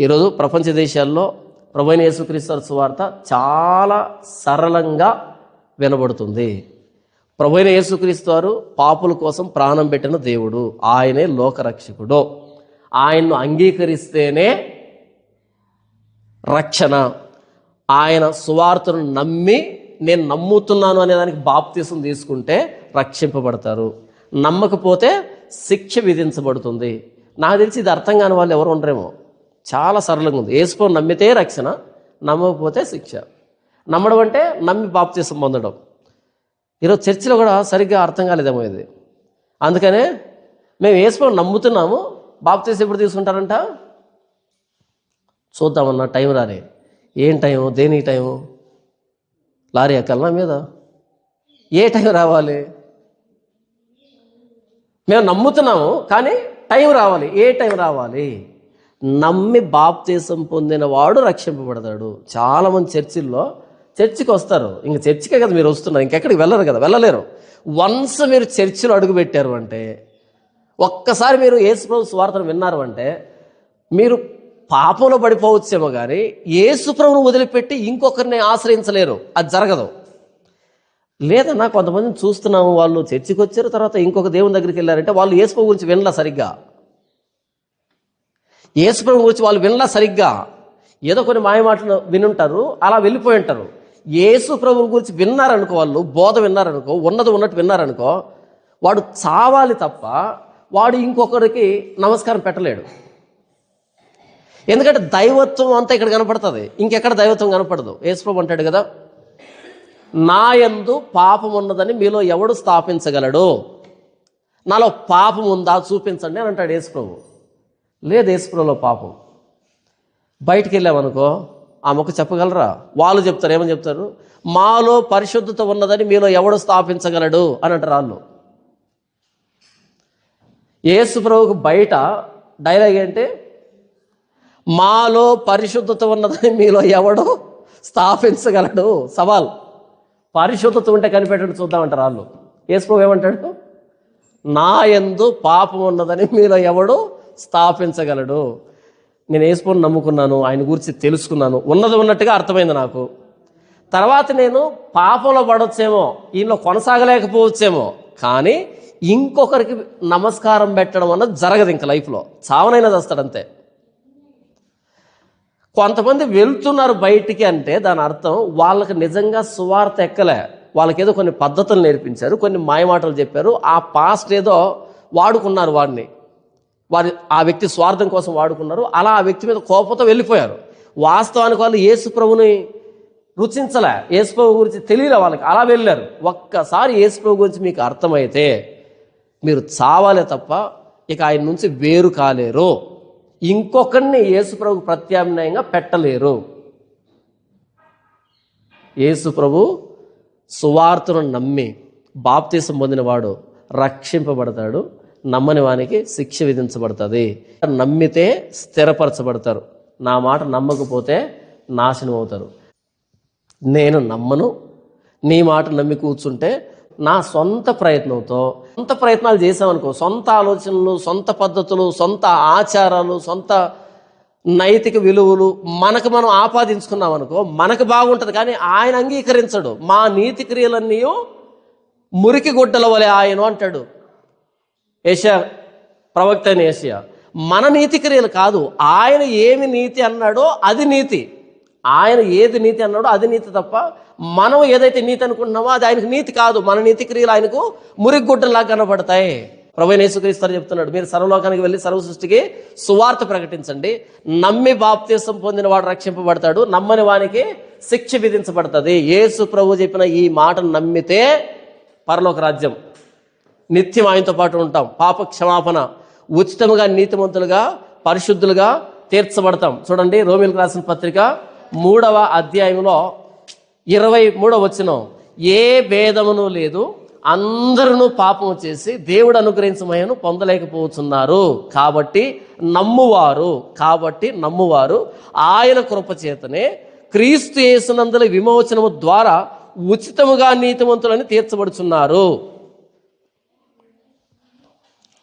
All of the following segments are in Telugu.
ఈరోజు ప్రపంచ దేశాల్లో ప్రభువైన యేసుక్రీస్తు సువార్త చాలా సరళంగా వినబడుతుంది. ప్రభువైన యేసుక్రీస్తు వారు పాపుల కోసం ప్రాణం పెట్టిన దేవుడు, ఆయనే లోకరక్షకుడు. ఆయన్ను అంగీకరిస్తేనే రక్షణ. ఆయన సువార్తను నమ్మి నేను నమ్ముతున్నాను అనేదానికి బాప్తీసం తీసుకుంటే రక్షింపబడతారు. నమ్మకపోతే శిక్ష విధించబడుతుంది. నాకు తెలిసి ఇది అర్థం కాని వాళ్ళు ఎవరు ఉండరేమో. చాలా సరళంగా ఉంది. యేసుప్రభువు నమ్మితే రక్షణ, నమ్మకపోతే శిక్ష. నమ్మడం అంటే నమ్మి బాప్తీసం పొందడం. ఈరోజు చర్చిలో కూడా సరిగ్గా అర్థం కాలేదేమో ఇది. అందుకనే మేము యేసుప్రభువు నమ్ముతున్నాము, బాప్తీసం ఎప్పుడు తీసుకుంటారంట చూద్దామన్నా. టైం రాని. ఏం టైము? దేనికి టైము? లారీ ఎక్కాలనా మీద? ఏ టైం రావాలి? మేము నమ్ముతున్నాము కానీ టైం రావాలి. ఏ టైం రావాలి? నమ్మి బాప్తీసం పొందిన వాడు రక్షింపబడతాడు. చాలామంది చర్చికి వస్తారు. ఇంక చర్చికే కదా మీరు వస్తున్నారు, ఇంకెక్కడికి వెళ్ళరు కదా, వెళ్ళలేరు. వన్స్ మీరు చర్చిలో అడుగు పెట్టారు అంటే, ఒక్కసారి మీరు యేసుప్రభు సువార్తను విన్నారు అంటే మీరు పాపంలో పడిపోవచ్చేమో కానీ యేసుప్రభును వదిలిపెట్టి ఇంకొకరిని ఆశ్రయించలేరు. అది జరగదు. లేదన్నా కొంతమందిని చూస్తున్నాము, వాళ్ళు చర్చికి వచ్చారు, తర్వాత ఇంకొక దేవుని దగ్గరికి వెళ్ళారంటే వాళ్ళు యేసుప్రభు గురించి వినలా సరిగ్గా. యేసుప్రభు గురించి వాళ్ళు వినలా సరిగ్గా. ఏదో కొన్ని మాయమాటలు వినుంటారు, అలా వెళ్ళిపోయి ఉంటారు. యేసుప్రభు గురించి విన్నారనుకో, వాళ్ళు బోధ విన్నారనుకో, ఉన్నది ఉన్నట్టు విన్నారనుకో, వాడు చావాలి తప్ప వాడు ఇంకొకరికి నమస్కారం పెట్టలేడు. ఎందుకంటే దైవత్వం అంతా ఇక్కడ కనపడుతుంది, ఇంకెక్కడ దైవత్వం కనపడదు. యేసుప్రభు అంటాడు కదా, నా యందు పాపం ఉన్నదని మీలో ఎవడు స్థాపించగలడు? నాలో పాపం ఉందా చూపించండి అని అంటాడు యేసుప్రభు. లేదు యేసుప్రభులో పాపం. బయటికి వెళ్ళామనుకో ఆ మొక్క చెప్పగలరా? వాళ్ళు చెప్తారు. ఏమని చెప్తారు? మాలో పరిశుద్ధత ఉన్నదని మీలో ఎవడు స్థాపించగలడు అని అంటారు వాళ్ళు. యేసుప్రభుకు బయట డైలాగ్ ఏంటి? మాలో పరిశుద్ధత ఉన్నదని మీలో ఎవడు స్థాపించగలడు? సవాల్. పరిశుద్ధత ఉంటే కనిపెట్టండి చూద్దామంటారు వాళ్ళు. యేసుప్రభు ఏమంటాడు? నా యందు పాపం ఉన్నదని మీలో ఎవడు స్థాపించగలడు? నేను యేసుప్రభుని నమ్ముకున్నాను, ఆయన గురించి తెలుసుకున్నాను, ఉన్నది ఉన్నట్టుగా అర్థమైంది నాకు. తర్వాత నేను పాపంలో పడవచ్చేమో, ఈయనలో కొనసాగలేకపోవచ్చేమో, కానీ ఇంకొకరికి నమస్కారం పెట్టడం అన్నది జరగదు. ఇంకా లైఫ్లో చావనైనా చేస్తాడంతే. కొంతమంది వెళ్తున్నారు బయటికి అంటే దాని అర్థం వాళ్ళకి నిజంగా సువార్త ఎక్కలే. వాళ్ళకి ఏదో కొన్ని పద్ధతులు నేర్పించారు, కొన్ని మాయమాటలు చెప్పారు, ఆ పాస్ట్ ఏదో వాడుకున్నారు, ఆ వ్యక్తి స్వార్థం కోసం వాడుకున్నారు. అలా ఆ వ్యక్తి మీద కోపంతో వెళ్ళిపోయారు. వాస్తవానికి వాళ్ళు యేసుప్రభుని రుచించలే, యేసుప్రభు గురించి తెలియలే వాళ్ళకి, అలా వెళ్ళారు. ఒక్కసారి యేసుప్రభు గురించి మీకు అర్థమైతే మీరు చావాలే తప్ప ఇక ఆయన నుంచి వేరు కాలేరు. ఇంకొకరిని యేసుప్రభుకు ప్రత్యామ్నాయంగా పెట్టలేరు. యేసుప్రభు సువార్తను నమ్మి బాప్తీసం పొందినవాడు రక్షింపబడతాడు, నమ్మని వానికి శిక్ష విధించబడుతుంది. నమ్మితే స్థిరపరచబడతారు, నా మాట నమ్మకపోతే నాశనం అవుతారు. నేను నమ్మను, నీ మాట నమ్మి కూర్చుంటే నా సొంత ప్రయత్నాలు చేసామనుకో, సొంత ఆలోచనలు, సొంత పద్ధతులు, సొంత ఆచారాలు, సొంత నైతిక విలువలు మనకు మనం ఆపాదించుకున్నాం అనుకో, మనకు బాగుంటుంది. కానీ ఆయన అంగీకరించడు. మా నీతి క్రియలన్నీ మురికి గుడ్డల వలె ఆయన అంటాడు యెషయా, ప్రవక్త అయిన యెషయా. మన నీతి క్రియలు కాదు, ఆయన ఏమి నీతి అన్నాడో అది నీతి. ఆయన ఏది నీతి అన్నాడో అది నీతి తప్ప మనం ఏదైతే నీతి అనుకుంటున్నామో అది ఆయనకు నీతి కాదు. మన నీతి క్రియలు ఆయనకు మురిగుడ్డలా కనబడతాయి. ప్రభువైన యేసుక్రీస్తు చెప్తున్నాడు, మీరు సర్వలోకానికి వెళ్ళి సర్వ సృష్టికి సువార్త ప్రకటించండి. నమ్మి బాప్తీసం పొందిన వాడు రక్షింపబడతాడు, నమ్మని వానికి శిక్ష విధించబడుతుంది. యేసు ప్రభు చెప్పిన ఈ మాటను నమ్మితే పరలోక రాజ్యం, నిత్యం ఆయనతో పాటు ఉంటాం, పాప క్షమాపణ, ఉచితముగా నీతిమంతులుగా పరిశుద్ధులుగా తీర్చబడతాం. చూడండి రోమీయులకు రాసిన పత్రిక 3వ అధ్యాయంలో 23వ వచనం, ఏ భేదమును లేదు, అందరూ పాపము చేసి దేవుడు అనుగ్రహించిన మహిమను పొందలేకపోతున్నారు. కాబట్టి నమ్మువారు ఆయన కృపచేతనే క్రీస్తు యేసునందుల విమోచనము ద్వారా ఉచితముగా నీతిమంతులని తీర్చబడుచున్నారు.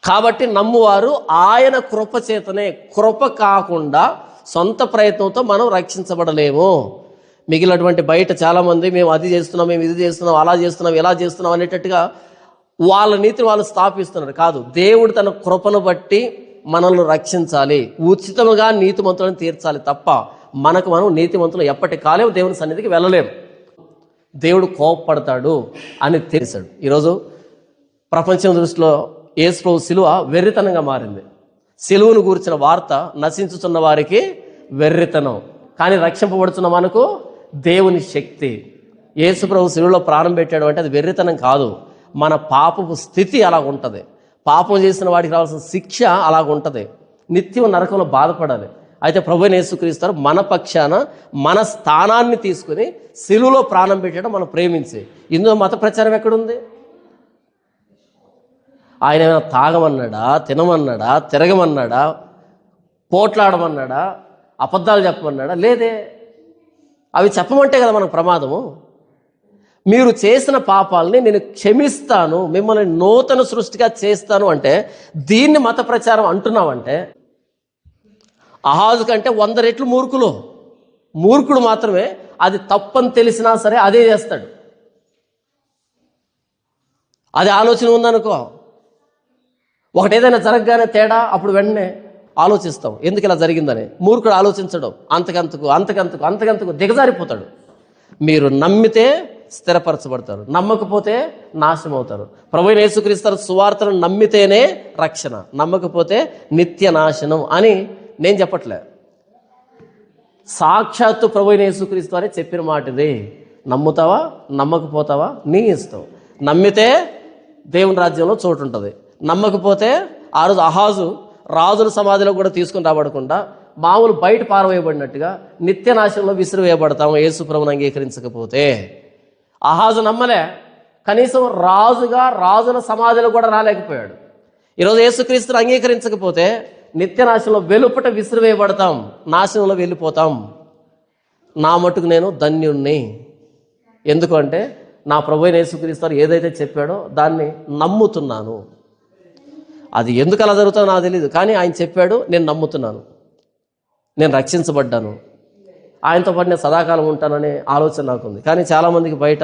కాబట్టి నమ్మువారు ఆయన కృపచేతనే, కృప కాకుండా సొంత ప్రయత్నంతో మనం రక్షించబడలేము. మిగిలినటువంటి బయట చాలామంది మేము అది చేస్తున్నాం, మేము ఇది చేస్తున్నాం, అలా చేస్తున్నాం, ఇలా చేస్తున్నాం అనేటట్టుగా వాళ్ళ నీతిని వాళ్ళు స్థాపిస్తున్నారు. కాదు, దేవుడు తన కృపను బట్టి మనల్ని రక్షించాలి, ఉచితముగా నీతిమంతులను తీర్చాలి తప్ప మనకు మనం నీతిమంతులు ఎప్పటి కాలేము దేవుని సన్నిధికి వెళ్ళలేము. దేవుడు కోపపడతాడు అని తెలిసాడు. ఈరోజు ప్రపంచం దృష్టిలో యేసు ప్రభు సిలువ వెర్రితనంగా మారింది. సిలువను గూర్చిన వార్త నశించుతున్న వారికి వెర్రితనం, కానీ రక్షింపబడుతున్న మనకు దేవుని శక్తి. యేసు ప్రభు సిలువలో ప్రాణం పెట్టాడు అంటే అది వెర్రితనం కాదు. మన పాపపు స్థితి అలా ఉంటుంది. పాపం చేసిన వాడికి రావాల్సిన శిక్ష అలాగుంటుంది. నిత్యం నరకంలో బాధపడాలి. అయితే ప్రభువైన యేసుక్రీస్తు మన పక్షాన మన స్థానాన్ని తీసుకుని సిలువలో ప్రాణం పెట్టడం మనం ప్రేమించి. ఇందులో మత ప్రచారం ఎక్కడుంది? ఆయన ఏమైనా తాగమన్నాడా, తినమన్నాడా, తిరగమన్నాడా, పోట్లాడమన్నాడా, అబద్ధాలు చెప్పమన్నాడా? లేదే. అవి చెప్పమంటే కదా మనకు ప్రమాదము. మీరు చేసిన పాపాలని నేను క్షమిస్తాను, మిమ్మల్ని నూతన సృష్టిగా చేస్తాను అంటే దీన్ని మత ప్రచారం అంటున్నావంటే అహాజు కంటే 100 రెట్లు మూర్ఖుడు మాత్రమే అది తప్పని తెలిసినా సరే అదే చేస్తాడు. అది ఆలోచన ఉందనుకో, ఒకటేదైనా జరగగానే తేడా అప్పుడు వెంటనే ఆలోచిస్తాం ఎందుకు ఇలా జరిగిందని. మూర్ఖుడు ఆలోచించడం అంతకంతకు దిగజారిపోతాడు. మీరు నమ్మితే స్థిరపరచబడతారు, నమ్మకపోతే నాశనం అవుతారు. ప్రభువైన యేసుక్రీస్తు సువార్తను నమ్మితేనే రక్షణ, నమ్మకపోతే నిత్య నాశనం అని నేను చెప్పట్లే. సాక్షాత్తు ప్రభువైన యేసుక్రీస్తు అని చెప్పిన మాట ఇది. నమ్ముతావా, నమ్మకపోతావా నీ ఇష్టం. నమ్మితే దేవుని రాజ్యంలో చోటు ఉంటుంది, నమ్మకపోతే ఆ రోజు అహాజు రాజుల సమాధిలో కూడా తీసుకుని రాబడకుండా మామూలు బయట పారవేయబడినట్టుగా నిత్య నాశనంలో విసిరివేయబడతాము యేసు ప్రభువును అంగీకరించకపోతే. అహాజు నమ్మలే, కనీసం రాజుల సమాధిలో కూడా రాలేకపోయాడు. ఈరోజు యేసుక్రీస్తుని అంగీకరించకపోతే నిత్య నాశనంలో వెలుపట విసిరివేయబడతాం, నాశనంలో వెళ్ళిపోతాం. నా మటుకు నేను ధన్యుణ్ణి. ఎందుకంటే నా ప్రభువైన యేసుక్రీస్తు ఏదైతే చెప్పాడో దాన్ని నమ్ముతున్నాను. అది ఎందుకు అలా జరుగుతుందో నాకు తెలియదు, కానీ ఆయన చెప్పాడు, నేను నమ్ముతున్నాను, నేను రక్షించబడ్డాను, ఆయనతో పాటు నేను సదాకాలం ఉంటాననే ఆలోచన నాకుంది. కానీ చాలామందికి బయట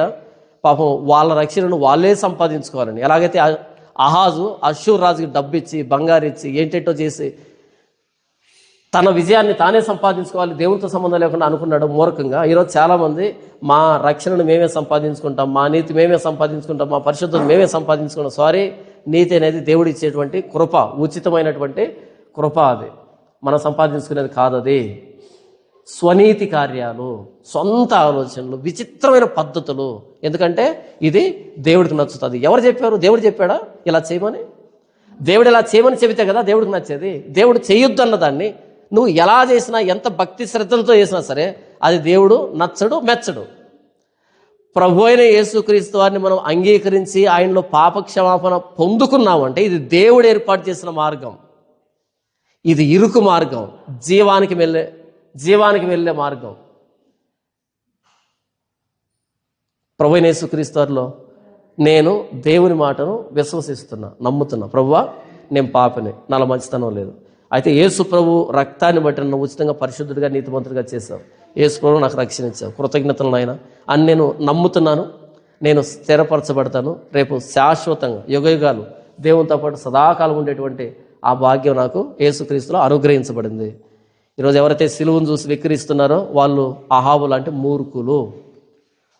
పాపం వాళ్ళ రక్షణను వాళ్ళే సంపాదించుకోవాలని, ఎలాగైతే అహాజు అష్షూర్ రాజుకి డబ్బు ఇచ్చి బంగారు ఇచ్చి ఏంటేటో చేసి తన విజయాన్ని తానే సంపాదించుకోవాలి, దేవునితో సంబంధం లేకుండా అనుకున్నాడు మూర్ఖంగా. ఈరోజు చాలామంది మా రక్షణను మేమే సంపాదించుకుంటాం, మా నీతి మేమే సంపాదించుకుంటాం, మా పరిశుద్ధత మేమే సంపాదించుకుంటాం. సారీ, నీతి అనేది దేవుడు ఇచ్చేటువంటి కృప, ఉచితమైనటువంటి కృప. అది మనం సంపాదించుకునేది కాదు. అది స్వనీతి కార్యాలు, సొంత ఆలోచనలు, విచిత్రమైన పద్ధతులు. ఎందుకంటే ఇది దేవుడికి నచ్చుతుంది. ఎవరు చెప్పారు? దేవుడు చెప్పాడా ఇలా చేయమని? దేవుడు ఇలా చేయమని చెబితే కదా దేవుడికి నచ్చేది. దేవుడు చేయొద్దు అన్న దాన్ని నువ్వు ఎలా చేసినా, ఎంత భక్తి శ్రద్ధలతో చేసినా సరే అది దేవుడు నచ్చడు, మెచ్చడు. ప్రభు అయిన యేసుక్రీస్తు వారిని మనం అంగీకరించి ఆయనలో పాపక్షమాపణ పొందుకున్నామంటే ఇది దేవుడు ఏర్పాటు చేసిన మార్గం. ఇది ఇరుకు మార్గం, జీవానికి వెళ్ళే మార్గం. ప్రభు అయిన యేసుక్రీస్తు వారిలో నేను దేవుని మాటను విశ్వసిస్తున్నా, నమ్ముతున్నా. ప్రభువా, నేను పాపిని, నాలో మంచితనం లేదు. అయితే యేసు ప్రభు రక్తాన్ని బట్టి నన్ను ఉచితంగా పరిశుద్ధుడిగా నీతిమంతుడిగా చేశావు. యేసు ప్రభు నాకు రక్షణ ఇచ్చావు, కృతజ్ఞతలు నాయన అని నేను నమ్ముతున్నాను. నేను స్థిరపరచబడతాను. రేపు శాశ్వతంగా యుగయుగాలు దేవునితో పాటు సదాకాలం ఉండేటువంటి ఆ భాగ్యం నాకు యేసుక్రీస్తులో అనుగ్రహించబడింది. ఈరోజు ఎవరైతే సిలువను చూసి వెక్కిరిస్తున్నారో వాళ్ళు అహాబు లాంటి మూర్ఖులు,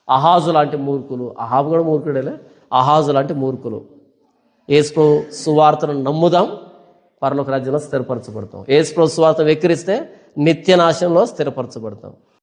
అహాజు లాంటి మూర్ఖులు. అహాబు కూడా మూర్ఖుడేలే, అహాజు లాంటి మూర్ఖులు. యేసు సువార్తను నమ్ముదాం, పరలోక రాజ్యంలో స్థిరపరచబడతాం. యేసు సువార్త వెక్కిరిస్తే నిత్య నాశనంలో స్థిరపరచబడతాం.